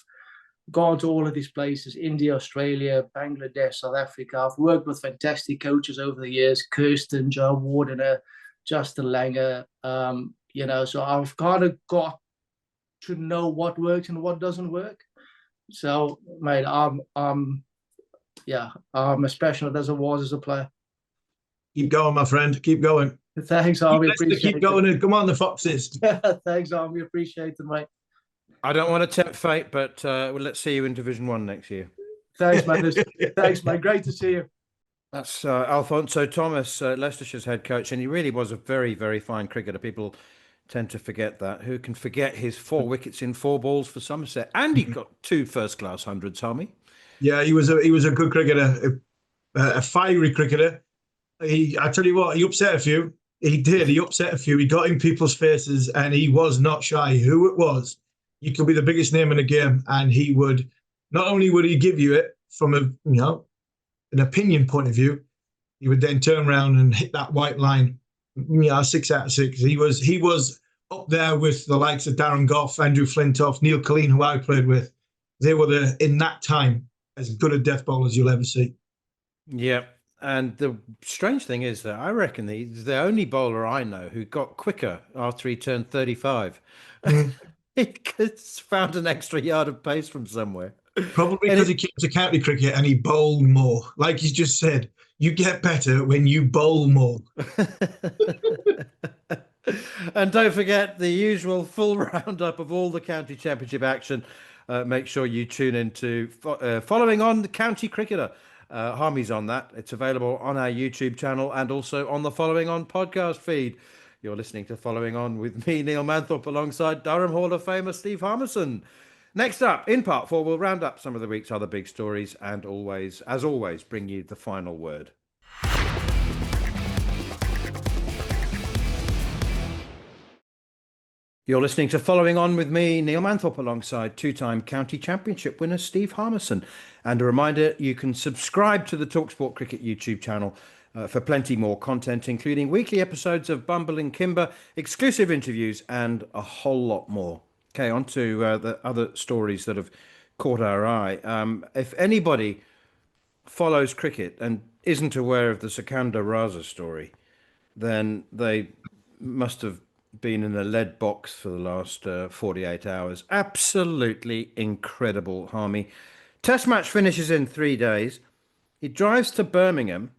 gone to all of these places: India, Australia, Bangladesh, South Africa. I've worked with fantastic coaches over the years: Kirsten, Joe Wardener, Justin Langer. So I've kind of got to know what works and what doesn't work. So, mate, I'm as passionate as I was as a player. Keep going, my friend. Keep going. Thanks, Army. Keep going and come on, the Foxes. Thanks, Army. Appreciate it, mate. I don't want to tempt fate, but let's see you in Division 1 next year. Thanks, man. Thanks, mate. Great to see you. That's Alfonso Thomas, Leicestershire's head coach, and he really was a very, very fine cricketer. People tend to forget that. Who can forget his 4 wickets in 4 balls for Somerset? And he got 2 first-class hundreds, Harmy. Yeah, he was a good cricketer, a fiery cricketer. I tell you what, he upset a few. He did. He upset a few. He got in people's faces, and he was not shy. Who it was, you could be the biggest name in the game, and he would not only would he give you it from an opinion point of view, he would then turn around and hit that white line. 6 out of 6. He was up there with the likes of Darren Gough, Andrew Flintoff, Neil Colleen, who I played with. They were in that time as good a death bowler as you'll ever see. Yeah. And the strange thing is that I reckon he's the only bowler I know who got quicker after he turned 35. He found an extra yard of pace from somewhere. Probably because he came to county cricket and he bowled more. Like he's just said, you get better when you bowl more. And don't forget the usual full roundup of all the county championship action. Make sure you tune into Following On the County Cricketer. Harmy's on that. It's available on our YouTube channel and also on the Following On podcast feed. You're listening to Following On with me, Neil Manthorp, alongside Durham Hall of Famer Steve Harmison. Next up, in part 4, we'll round up some of the week's other big stories and as always, bring you the final word. You're listening to Following On with me, Neil Manthorp, alongside 2-time county championship winner Steve Harmison. And a reminder, you can subscribe to the talkSPORT Cricket YouTube channel for plenty more content, including weekly episodes of Bumble and Kimber, exclusive interviews, and a whole lot more. Okay, on to the other stories that have caught our eye. If anybody follows cricket and isn't aware of the Sikandar Raza story, then they must have been in a lead box for the last 48 hours. Absolutely incredible, Harmy. Test match finishes in 3 days. He drives to Birmingham,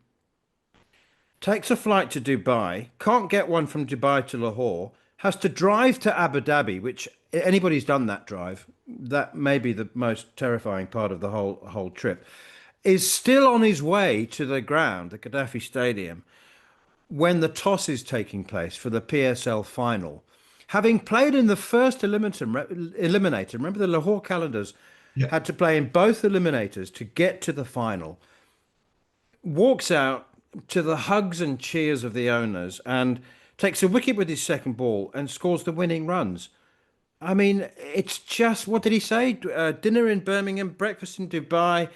takes a flight to Dubai, can't get one from Dubai to Lahore, has to drive to Abu Dhabi, which anybody's done that drive, that may be the most terrifying part of the whole trip, is still on his way to the ground, the Gaddafi Stadium, when the toss is taking place for the PSL final. Having played in the first eliminator, remember the Lahore Calendars had to play in both eliminators to get to the final, walks out to the hugs and cheers of the owners and takes a wicket with his second ball and scores the winning runs. I mean, it's just, what did he say? Dinner in Birmingham, breakfast in Dubai,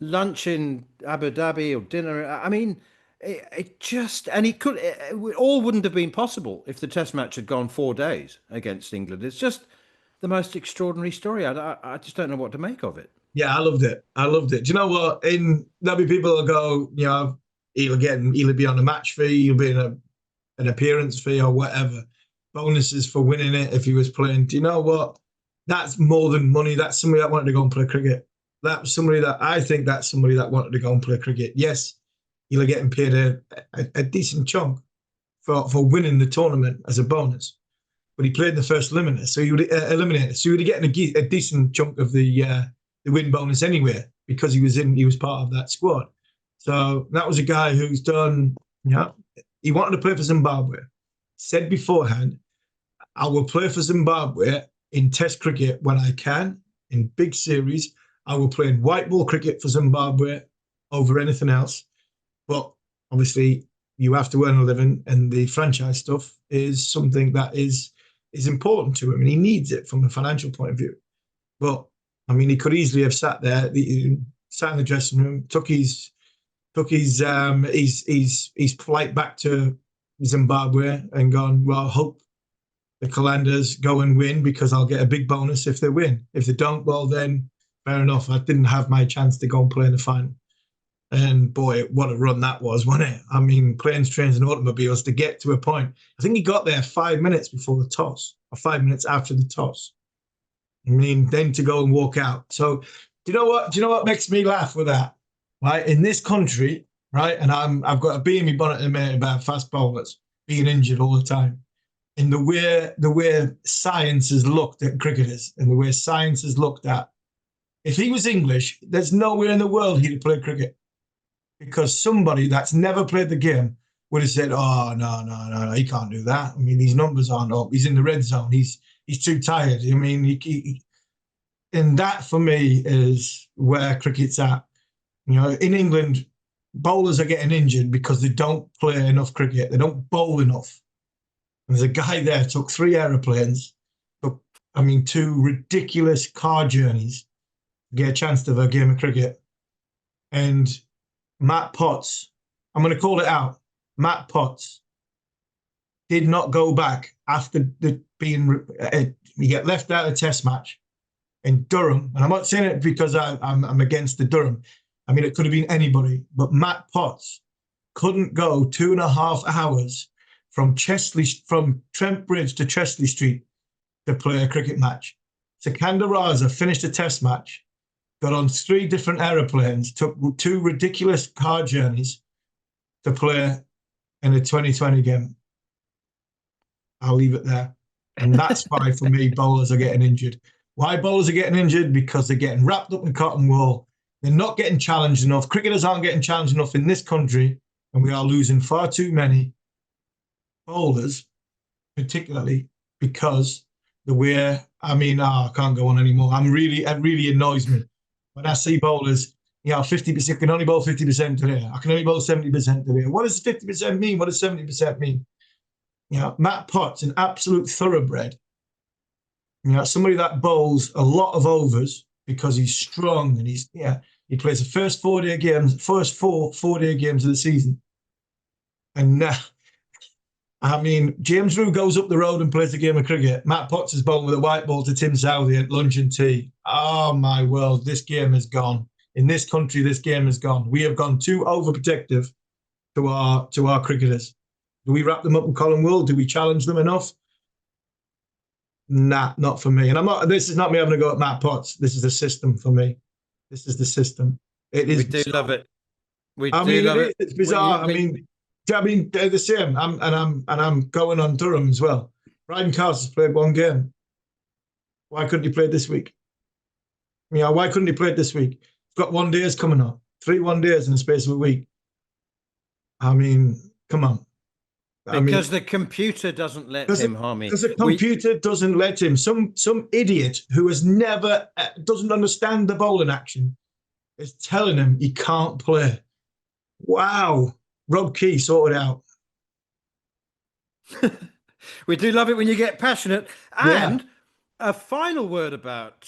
lunch in Abu Dhabi, or dinner. I mean, it just, and he could, it all wouldn't have been possible if the test match had gone 4 days against England. It's just the most extraordinary story. I just don't know what to make of it. Yeah, I loved it. I loved it. Do you know what? There'll be people that go, you know, he'll be on a match fee, he'll be in an appearance fee or whatever. Bonuses for winning it if he was playing. Do you know what? That's more than money. That's somebody that wanted to go and play cricket. That's somebody that wanted to go and play cricket. Yes, he'll getting paid a decent chunk for winning the tournament as a bonus. But he played in the first eliminator, so he would be getting a decent chunk of the win bonus anyway because he was part of that squad. So that was a guy who's done. Yeah, he wanted to play for Zimbabwe. Said beforehand, I will play for Zimbabwe in Test cricket when I can, in big series. I will play in white ball cricket for Zimbabwe over anything else. But obviously, you have to earn a living, and the franchise stuff is something that is important to him, and he needs it from a financial point of view. But I mean, he could easily have sat there, sat in the dressing room, took his flight back to Zimbabwe and gone, well, I hope the Calanders go and win because I'll get a big bonus if they win. If they don't, well, then fair enough. I didn't have my chance to go and play in the final. And boy, what a run that was, wasn't it? I mean, planes, trains and automobiles to get to a point. I think he got there 5 minutes before the toss or 5 minutes after the toss. I mean, then to go and walk out. So do you know what makes me laugh with that? Right? In this country, right? And I've got a bee in my bonnet in a minute about fast bowlers being injured all the time. And the way science has looked at cricketers and the way science has looked at, if he was English, there's nowhere in the world he'd have played cricket. Because somebody that's never played the game would have said, oh, no, he can't do that. I mean, these numbers aren't up. He's in the red zone. He's too tired. I mean, and that for me is where cricket's at. You know, in England, bowlers are getting injured because they don't play enough cricket. They don't bowl enough. And there's a guy there took 3 aeroplanes, took, 2 ridiculous car journeys to get a chance to have a game of cricket. And Matt Potts, I'm going to call it out. Matt Potts did not go back after being he get left out of the test match in Durham. And I'm not saying it because I'm against the Durham. I mean, it could have been anybody. But Matt Potts couldn't go 2.5 hours from Trent Bridge to Chesley Street to play a cricket match. Sikandar Raza finished a test match, got on 3 different aeroplanes, took 2 ridiculous car journeys to play in a 2020 game. I'll leave it there. And that's why, for me, bowlers are getting injured. Why bowlers are getting injured? Because they're getting wrapped up in cotton wool. They're not getting challenged enough. Cricketers aren't getting challenged enough in this country, and we are losing far too many bowlers, particularly because the way, I can't go on anymore. It really annoys me when I see bowlers, 50%, can only bowl 50% today. I can only bowl 70% today. What does 50% mean? What does 70% mean? Matt Potts, an absolute thoroughbred. Somebody that bowls a lot of overs because he's strong and he plays the first 4-day games, first 4-day games of the season. And James Rew goes up the road and plays a game of cricket. Matt Potts is bowling with a white ball to Tim Southey at lunch and tea. Oh, my world, this game is gone. In this country, this game is gone. We have gone too overprotective to our cricketers. Do we wrap them up in cotton wool? Do we challenge them enough? Nah, not for me. And this is not me having a go at Matt Potts. This is the system for me. This is the system. It is. We do bizarre. love it. We do love it. It's bizarre. They're the same. I'm going on Durham as well. Brydon Cars has played 1 game. Why couldn't he play it this week? Why couldn't he play it this week? He's got 1 days coming up. 3 1-days in the space of a week. Come on. Because the computer doesn't let him, Harmy. Because the computer doesn't let him. Some idiot who has never, doesn't understand the bowling action is telling him he can't play. Wow. Rob Key sorted out. We do love it when you get passionate. Yeah. And a final word about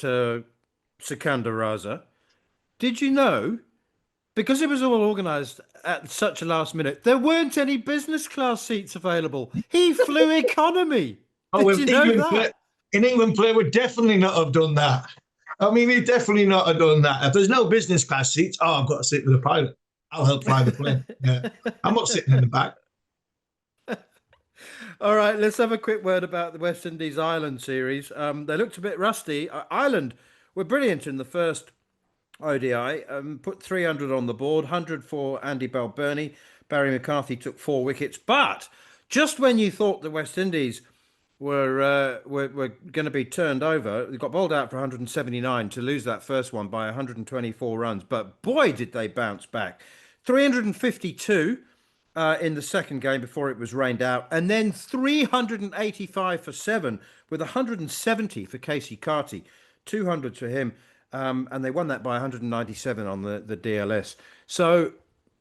Sikandar Raza. Did you know, because it was all organised at such a last minute, there weren't any business class seats available. He flew economy. Oh, Did you know that? In England play would definitely not have done that. I mean, he'd definitely not have done that. If there's no business class seats, I've got to sit with the pilot. I'll help fly the plane. Yeah. I'm not sitting in the back. All right, let's have a quick word about the West Indies Ireland series. They looked a bit rusty. Ireland were brilliant in the first ODI, put 300 on the board, 100 for Andy Balbirnie. Barry McCarthy took 4 wickets. But just when you thought the West Indies were going to be turned over, they got bowled out for 179 to lose that first one by 124 runs. But boy, did they bounce back. 352 in the second game before it was rained out, and then 385 for 7 with 170 for Casey Carty, 200 for him, and they won that by 197 on the DLS. So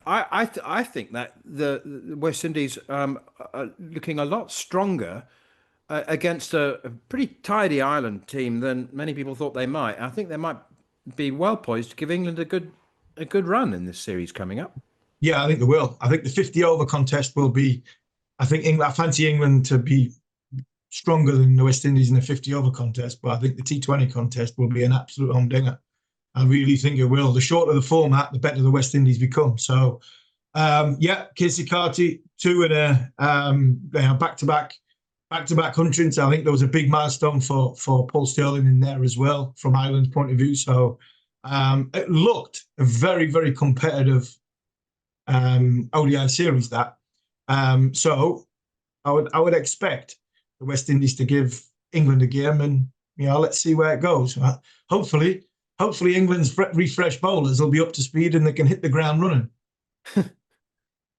I think that the West Indies are looking a lot stronger against a pretty tidy Ireland team than many people thought they might. I think they might be well poised to give England a good run in this series coming up. Yeah, I think they will. I think the 50 over contest will be. I fancy England to be stronger than the West Indies in the 50 over contest, but I think the T20 contest will be an absolute humdinger. I really think it will. The shorter the format, the better the West Indies become. So, Casey Carty, 2 in a back-to-back hundreds. I think there was a big milestone for Paul Stirling in there as well, from Ireland's point of view. So, it looked a very, very competitive ODI series. That so I would expect the West Indies to give England a game, and let's see where it goes. Hopefully England's refreshed bowlers will be up to speed and they can hit the ground running.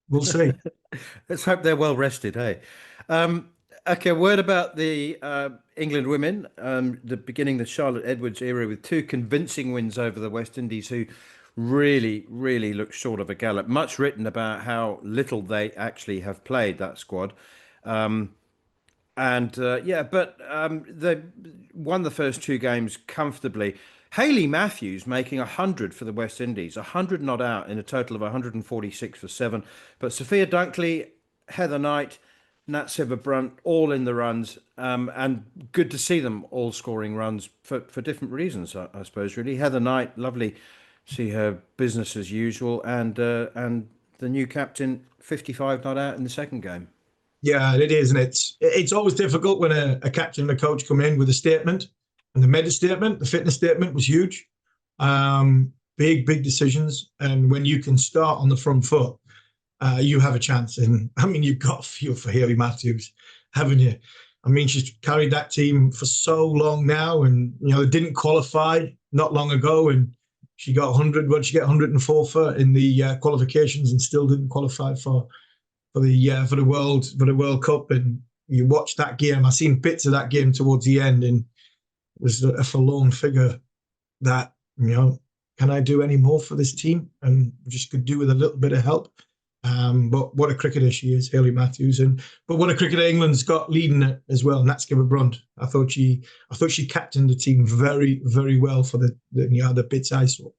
We'll see. Let's hope they're well rested, hey. Okay, word about the England women, the beginning the Charlotte Edwards era with 2 convincing wins over the West Indies, who really, really look short of a gallop. Much written about how little they actually have played, that squad. But they won the first 2 games comfortably. Hayley Matthews making 100 for the West Indies, 100 not out in a total of 146 for 7. But Sophia Dunkley, Heather Knight, Nat Brunt, all in the runs, and good to see them all scoring runs for different reasons, I suppose, really. Heather Knight, lovely see her business as usual, and the new captain, 55 not out in the second game. Yeah, it is, and it's always difficult when a captain and a coach come in with a statement, and they made a statement. The fitness statement was huge, big decisions, and when you can start on the front foot, you have a chance. And I mean, you've got a feel for Hayley Matthews, haven't you? I mean, she's carried that team for so long now, and they didn't qualify not long ago, and she got 100. What did she get? 104 for in the qualifications, and still didn't qualify for the World Cup. And you watch that game. I seen bits of that game towards the end, and it was a forlorn figure. That can I do any more for this team? And just could do with a little bit of help. But what a cricketer she is, Hayley Matthews, but what a cricketer England's got leading it as well, Nat Brunt. I thought she captained the team very, very well for the bits I saw.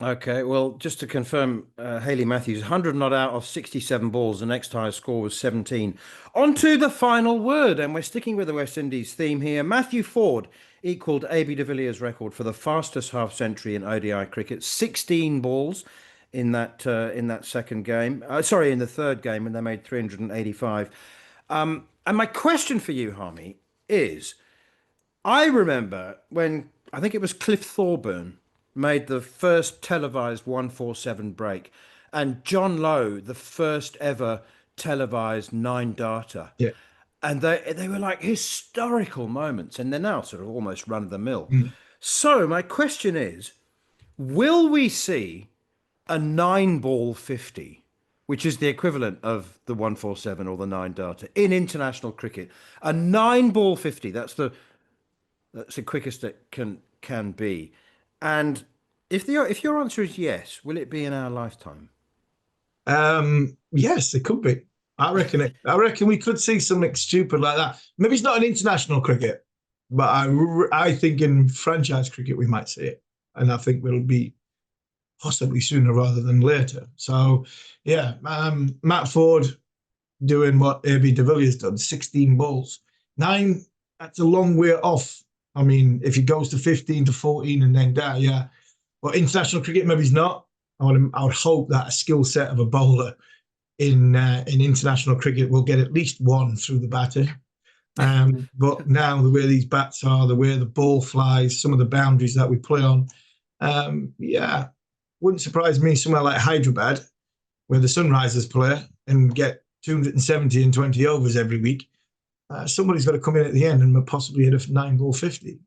Okay, well, just to confirm, Hayley Matthews, 100 not out of 67 balls. The next highest score was 17. On to the final word, and we're sticking with the West Indies theme here. Matthew Ford equalled A.B. de Villiers' record for the fastest half-century in ODI cricket, 16 balls. In that second game, in the third game, when they made 385. And my question for you, Harmy, is: I remember when I think it was Cliff Thorburn made the first televised 147 break, and John Lowe the first ever televised 9 data. Yeah. And they were like historical moments, and they're now sort of almost run of the mill. Mm. So my question is: will we see a 9-ball 50, which is the equivalent of the 147 or the 9 data in international cricket? A 9-ball 50, that's the quickest it can be. And if your answer is yes, will it be in our lifetime? Yes, it could be. I reckon it. I reckon we could see something stupid like that. Maybe it's not in international cricket, but I think in franchise cricket we might see it, and I think it'll be possibly sooner rather than later. So, yeah, Matt Ford doing what AB de Villiers done, 16 balls, 9. That's a long way off. I mean, if he goes to 15 to 14 and then that, yeah. But international cricket, maybe he's not. I would hope that a skill set of a bowler in international cricket will get at least one through the batter. But now the way these bats are, the way the ball flies, some of the boundaries that we play on, yeah, wouldn't surprise me somewhere like Hyderabad, where the Sunrisers play and get 270 and 20 overs every week. Somebody's got to come in at the end and possibly hit a 9-ball 50.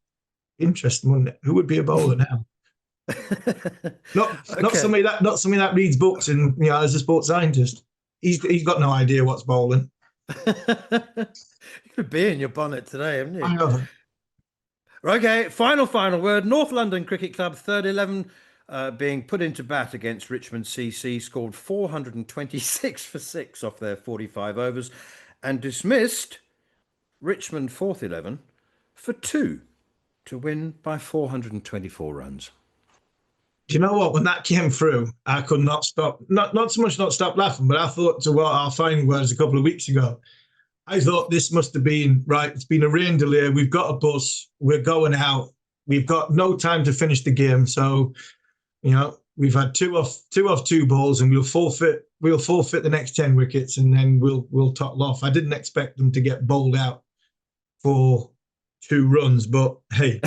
Interesting, wouldn't it? Who would be a bowler now? Not somebody that reads books and as a sports scientist. He's got no idea what's bowling. You could be in your bonnet today, haven't you? I haven't. Okay, final word. North London Cricket Club, third 11, being put into bat against Richmond CC, scored 426 for 6 off their 45 overs and dismissed Richmond fourth 11 for 2 to win by 424 runs. Do you know what? When that came through, I could not stop, not so much not stop laughing, but I thought to what our final words a couple of weeks ago, I thought this must have been, right, it's been a rain delay, we've got a bus, we're going out, we've got no time to finish the game, so, we've had two off 2 balls and we'll forfeit the next 10 wickets and then we'll tottle off. I didn't expect them to get bowled out for 2 runs, but hey,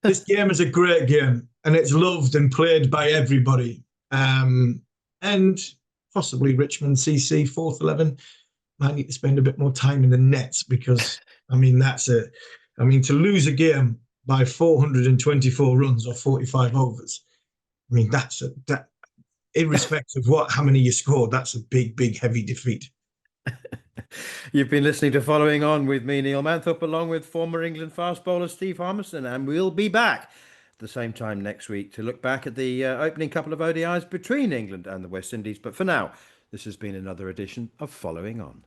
this game is a great game. And it's loved and played by everybody. And possibly Richmond CC, fourth 11, might need to spend a bit more time in the nets because, to lose a game by 424 runs or 45 overs, that irrespective of how many you scored, that's a big, big, heavy defeat. You've been listening to Following On with me, Neil Manthorp, along with former England fast bowler Steve Harmison, and we'll be back the same time next week to look back at the opening couple of ODIs between England and the West Indies. But for now, this has been another edition of Following On.